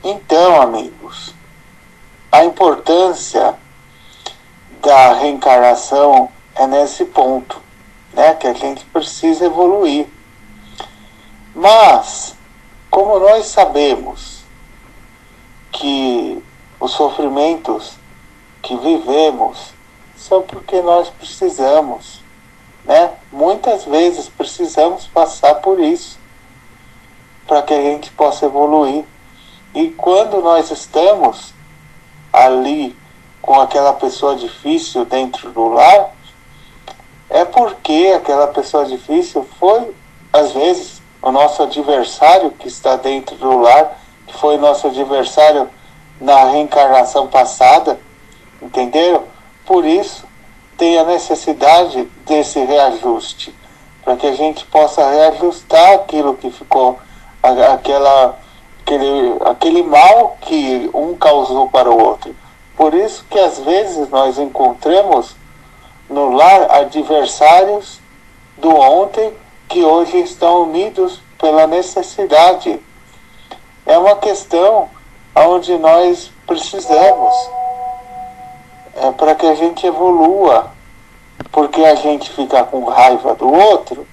Então, amigos, a importância da reencarnação é nesse ponto, né? Que a gente precisa evoluir. Mas, como nós sabemos que os sofrimentos que vivemos são porque nós precisamos, né? Muitas vezes precisamos passar por isso para que a gente possa evoluir. E quando nós estamos ali com aquela pessoa difícil dentro do lar, é porque aquela pessoa difícil foi, às vezes, o nosso adversário que está dentro do lar, que foi nosso adversário na reencarnação passada, entenderam? Por isso tem a necessidade desse reajuste, para que a gente possa reajustar aquilo que ficou, aquele mal que um causou para o outro. Por isso que às vezes nós encontramos no lar adversários do ontem que hoje estão unidos pela necessidade. É uma questão onde nós precisamos, para que a gente evolua, porque a gente fica com raiva do outro,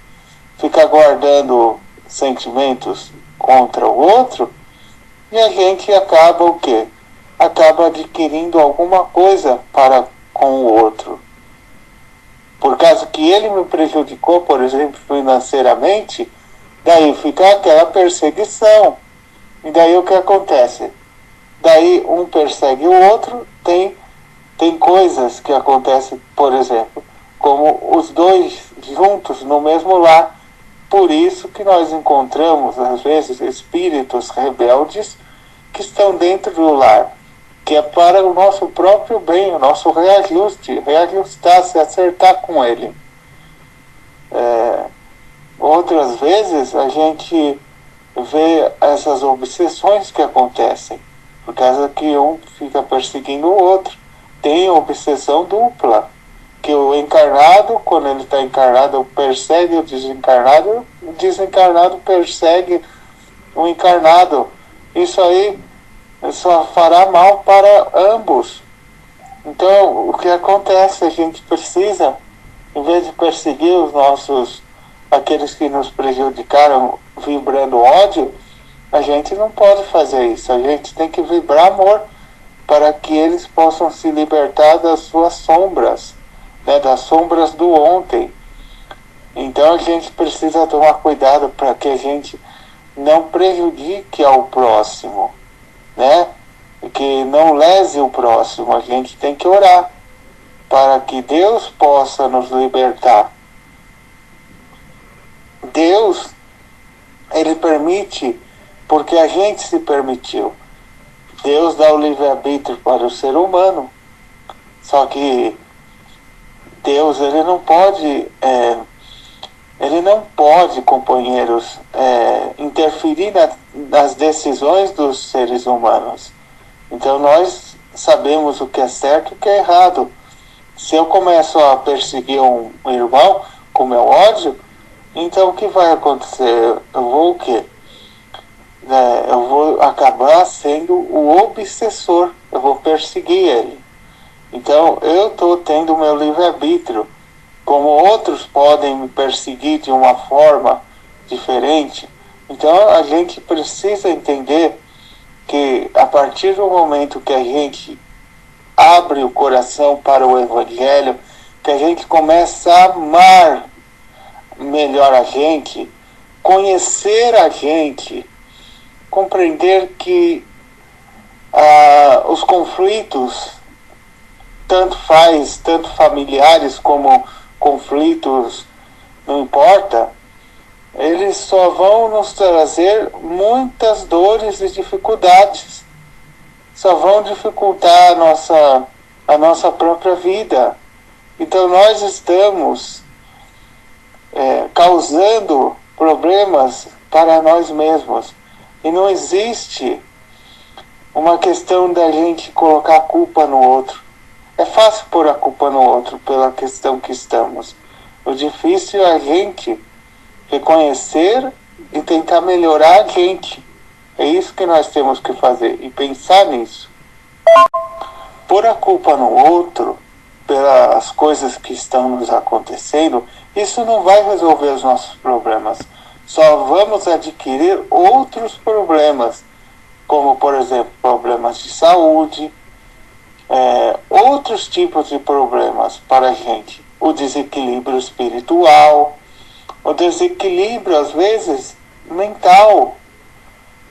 fica guardando sentimentos contra o outro, e a gente acaba o quê? Acaba adquirindo alguma coisa para com o outro. Por causa que ele me prejudicou, por exemplo, financeiramente, daí fica aquela perseguição. E daí o que acontece? Daí um persegue o outro, tem coisas que acontecem, por exemplo, como os dois juntos no mesmo lar. Por isso que nós encontramos, às vezes, espíritos rebeldes que estão dentro do lar, que é para o nosso próprio bem, o nosso reajustar, se acertar com ele. Outras vezes a gente vê essas obsessões que acontecem, por causa que um fica perseguindo o outro. Tem obsessão dupla, que o encarnado, quando ele está encarnado, persegue o desencarnado persegue o encarnado. Isso aí só fará mal para ambos. Então, o que acontece? A gente precisa, em vez de perseguir aqueles que nos prejudicaram, vibrando ódio, a gente não pode fazer isso. A gente tem que vibrar amor, para que eles possam se libertar das suas sombras, né, das sombras do ontem. Então a gente precisa tomar cuidado para que a gente não prejudique ao próximo, né? Que não lese o próximo. A gente tem que orar para que Deus possa nos libertar. Deus, ele permite porque a gente se permitiu. Deus dá o livre-arbítrio para o ser humano. Só que Deus, ele não pode, companheiros, interferir nas decisões dos seres humanos. Então nós sabemos o que é certo e o que é errado. Se eu começo a perseguir um irmão com meu ódio, então o que vai acontecer? Eu vou o quê? Eu vou acabar sendo o obsessor. Eu vou perseguir ele. Então eu estou tendo o meu livre-arbítrio. Como outros podem me perseguir de uma forma diferente. Então a gente precisa entender que a partir do momento que a gente abre o coração para o Evangelho, que a gente começa a amar melhor a gente, conhecer a gente, compreender que os conflitos, tanto familiares como conflitos, não importa, eles só vão nos trazer muitas dores e dificuldades, só vão dificultar a nossa própria vida. Então nós estamos causando problemas para nós mesmos. E não existe uma questão da gente colocar a culpa no outro. É fácil pôr a culpa no outro pela questão que estamos. O difícil é a gente reconhecer e tentar melhorar a gente. É isso que nós temos que fazer e pensar nisso. Pôr a culpa no outro, pelas coisas que estão nos acontecendo, isso não vai resolver os nossos problemas. Só vamos adquirir outros problemas, como, por exemplo, problemas de saúde, outros tipos de problemas para a gente. O desequilíbrio espiritual, o desequilíbrio, às vezes, mental.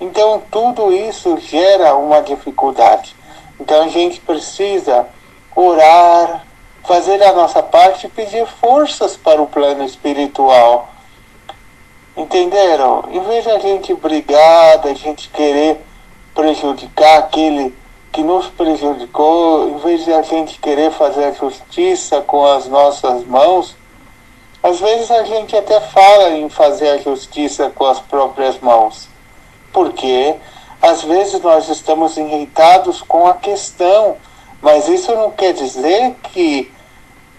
Então, tudo isso gera uma dificuldade. Então, a gente precisa orar, fazer a nossa parte e pedir forças para o plano espiritual. Entenderam? Em vez de a gente brigar, da gente querer prejudicar aquele que nos prejudicou, em vez de a gente querer fazer a justiça com as nossas mãos, às vezes a gente até fala em fazer a justiça com as próprias mãos. Porque às vezes nós estamos irritados com a questão, mas isso não quer dizer que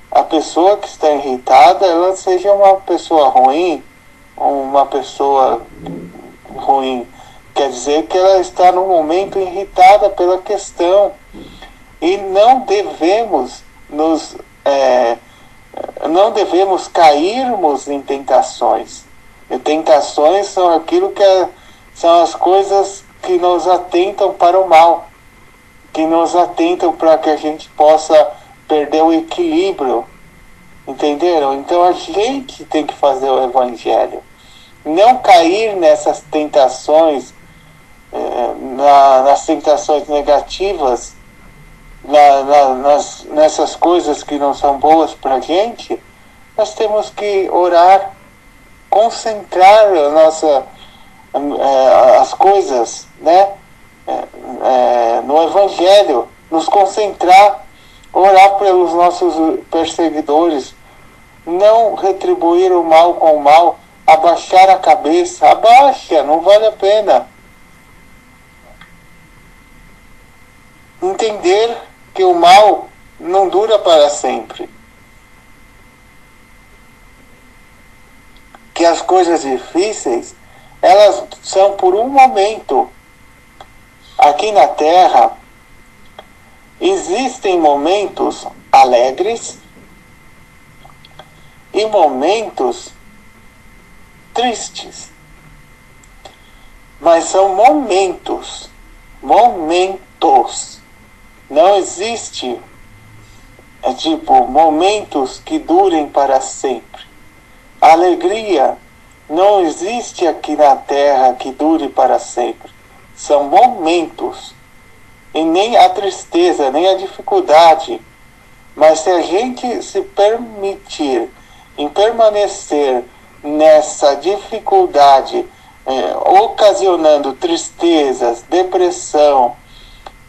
a pessoa que está irritada ela seja uma pessoa ruim, quer dizer que ela está no momento irritada pela questão e não devemos cairmos em tentações. E tentações são aquilo que são as coisas que nos atentam para o mal, que nos atentam para que a gente possa perder o equilíbrio. Entenderam? Então a gente tem que fazer o evangelho. Não cair nessas tentações, nas tentações negativas, nessas coisas que não são boas para a gente. Nós temos que orar, concentrar as coisas, né? No evangelho, nos concentrar, orar pelos nossos perseguidores, não retribuir o mal com o mal, abaixar a cabeça, abaixa, não vale a pena. Entender que o mal não dura para sempre. Que as coisas difíceis, elas são por um momento. Aqui na Terra, existem momentos alegres e momentos tristes. Mas são momentos. Não existe, momentos que durem para sempre. A alegria não existe aqui na Terra que dure para sempre. São momentos. E nem a tristeza, nem a dificuldade. Mas se a gente se permitir em permanecer nessa dificuldade, ocasionando tristezas, depressão,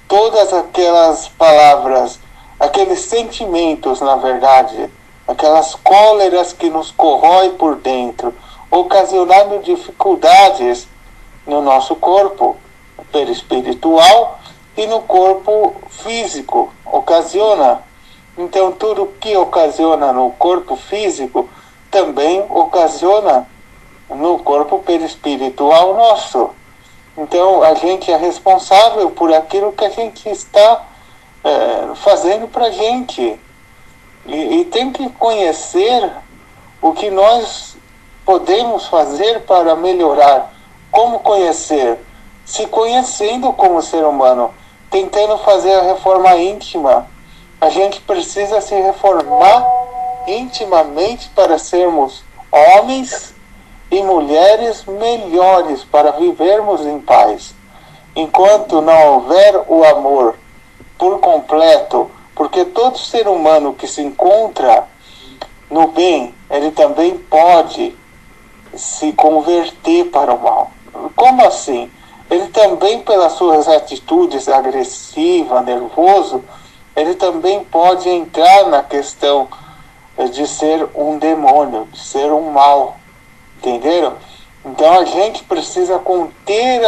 todas aquelas palavras, aqueles sentimentos, na verdade, aquelas cóleras que nos corroem por dentro, ocasionando dificuldades no nosso corpo perispiritual e no corpo físico, ocasiona. Então, tudo que ocasiona no corpo físico também ocasiona no corpo perispiritual nosso. Então, a gente é responsável por aquilo que a gente está fazendo para a gente. E tem que conhecer o que nós podemos fazer para melhorar. Como conhecer? Se conhecendo como ser humano, tentando fazer a reforma íntima. A gente precisa se reformar intimamente para sermos homens e mulheres melhores, para vivermos em paz. Enquanto não houver o amor por completo, porque todo ser humano que se encontra no bem, ele também pode se converter para o mal. Como assim? Ele também, pelas suas atitudes agressivas, nervoso, ele também pode entrar na questão de ser um demônio, de ser um mal. Entenderam? Então a gente precisa conter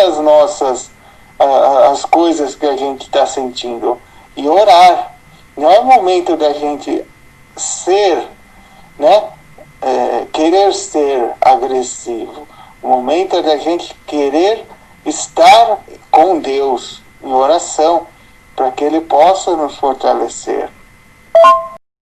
as coisas que a gente está sentindo e orar. Não é momento da gente ser, querer ser agressivo. O momento é da gente querer e estar com Deus em oração, para que Ele possa nos fortalecer.